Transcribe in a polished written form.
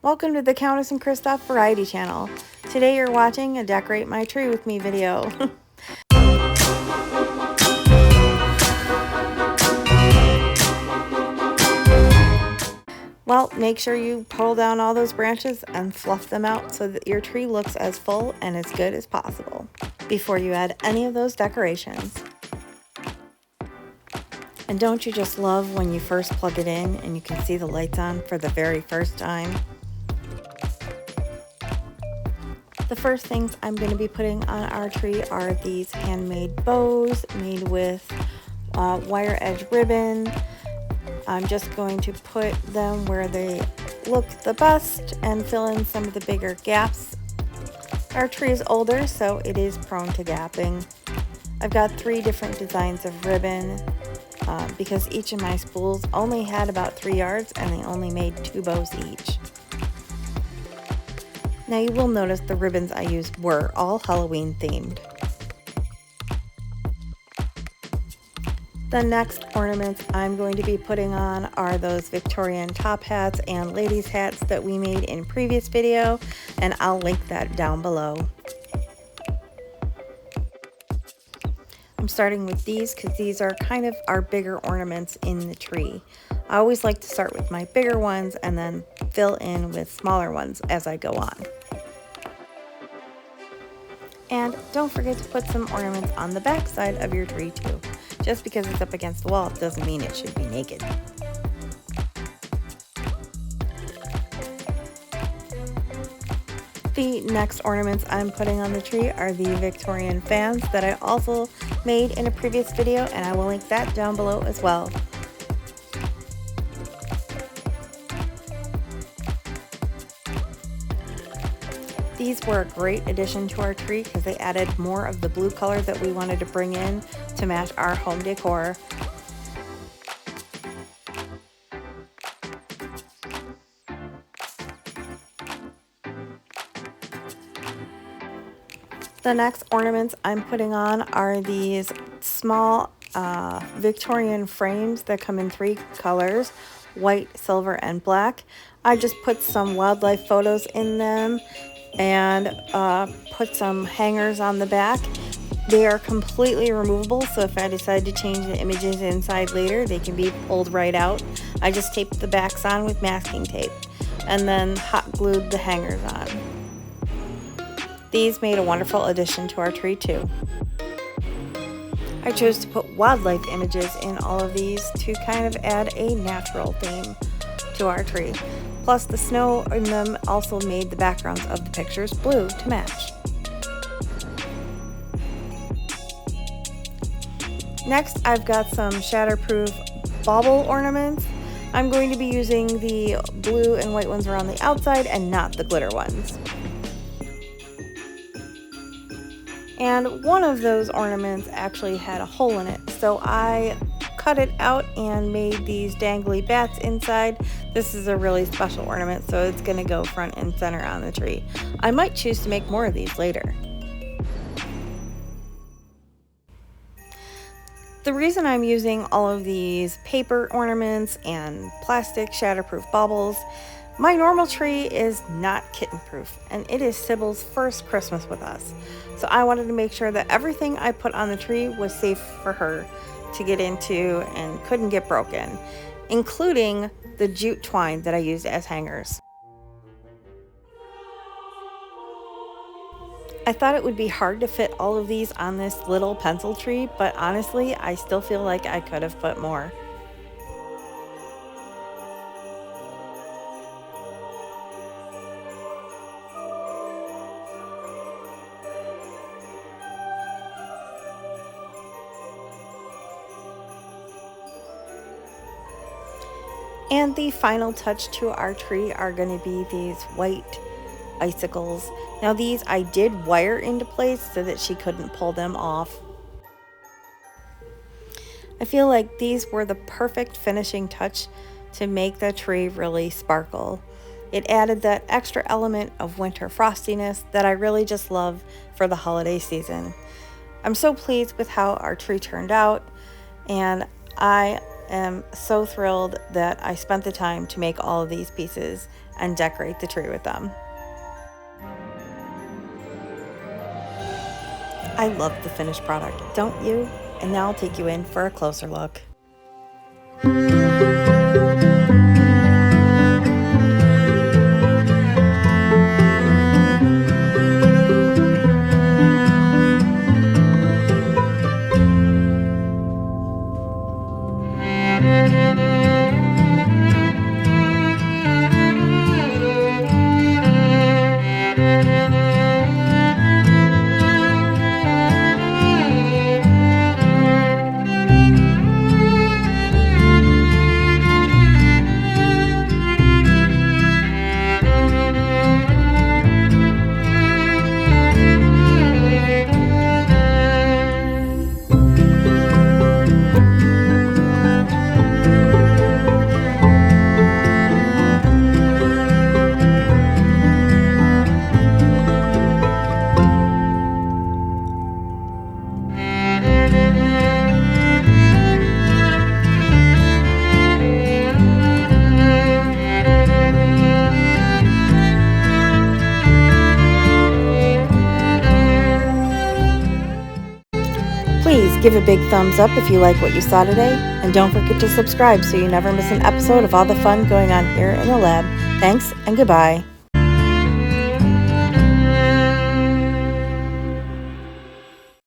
Welcome to the Countess and Christoph Variety Channel. Today you're watching a Decorate My Tree With Me video. Well, make sure you pull down all those branches and fluff them out so that your tree looks as full and as good as possible before you add any of those decorations. And don't you just love when you first plug it in and you can see the lights on for the very first time? The first things I'm going to be putting on our tree are these handmade bows made with wire edge ribbon. I'm just going to put them where they look the best and fill in some of the bigger gaps. Our tree is older, so it is prone to gapping. I've got 3 different designs of ribbon because each of my spools only had about 3 yards and they only made 2 bows each. Now you will notice the ribbons I used were all Halloween themed. The next ornaments I'm going to be putting on are those Victorian top hats and ladies hats that we made in previous video, and I'll link that down below. I'm starting with these because these are kind of our bigger ornaments in the tree. I always like to start with my bigger ones and then fill in with smaller ones as I go on. And don't forget to put some ornaments on the back side of your tree too. Just because it's up against the wall doesn't mean it should be naked. The next ornaments I'm putting on the tree are the Victorian fans that I also made in a previous video, and I will link that down below as well. These were a great addition to our tree because they added more of the blue color that we wanted to bring in to match our home decor. The next ornaments I'm putting on are these small Victorian frames that come in 3 colors, white, silver, and black. I just put some wildlife photos in them and put some hangers on the back. They are completely removable, so if I decide to change the images inside later, they can be pulled right out. I just taped the backs on with masking tape and then hot glued the hangers on. These made a wonderful addition to our tree too. I chose to put wildlife images in all of these to kind of add a natural theme to our tree. Plus the snow in them also made the backgrounds of the pictures blue to match. Next, I've got some shatterproof bauble ornaments. I'm going to be using the blue and white ones around the outside and not the glitter ones. And one of those ornaments actually had a hole in it, so I cut it out and made these dangly bats inside. This is a really special ornament, so it's going to go front and center on the tree. I might choose to make more of these later. The reason I'm using all of these paper ornaments and plastic shatterproof baubles, my normal tree is not kitten proof, and it is Sybil's first Christmas with us. So I wanted to make sure that everything I put on the tree was safe for her to get into and couldn't get broken, including the jute twine that I used as hangers. I thought it would be hard to fit all of these on this little pencil tree, but honestly, I still feel like I could have put more. And the final touch to our tree are going to be these white icicles. Now these I did wire into place so that she couldn't pull them off. I feel like these were the perfect finishing touch to make the tree really sparkle. It added that extra element of winter frostiness that I really just love for the holiday season. I'm so pleased with how our tree turned out, and I am so thrilled that I spent the time to make all of these pieces and decorate the tree with them. I love the finished product, don't you? And now I'll take you in for a closer look. Please give a big thumbs up if you like what you saw today, and don't forget to subscribe so you never miss an episode of all the fun going on here in the lab. Thanks and goodbye.